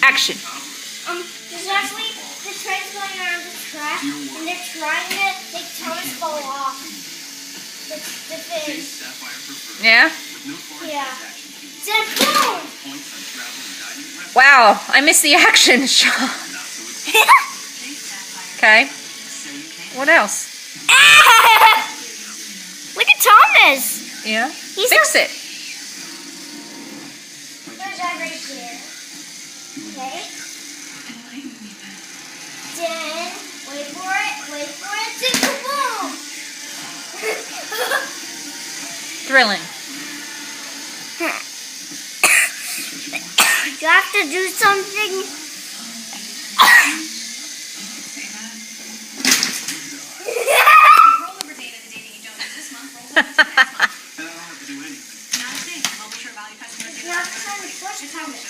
Action. There's actually the train's going around the track, and they're trying to make Thomas fall off the thing. Yeah? Yeah. Then boom! Wow, I missed the action shot. Okay. What else? Look at Thomas! Yeah? He's Fix it. There's that right there. Okay. Then, wait for it, then boom! Thrilling. You have to do something. You have to push Thomas.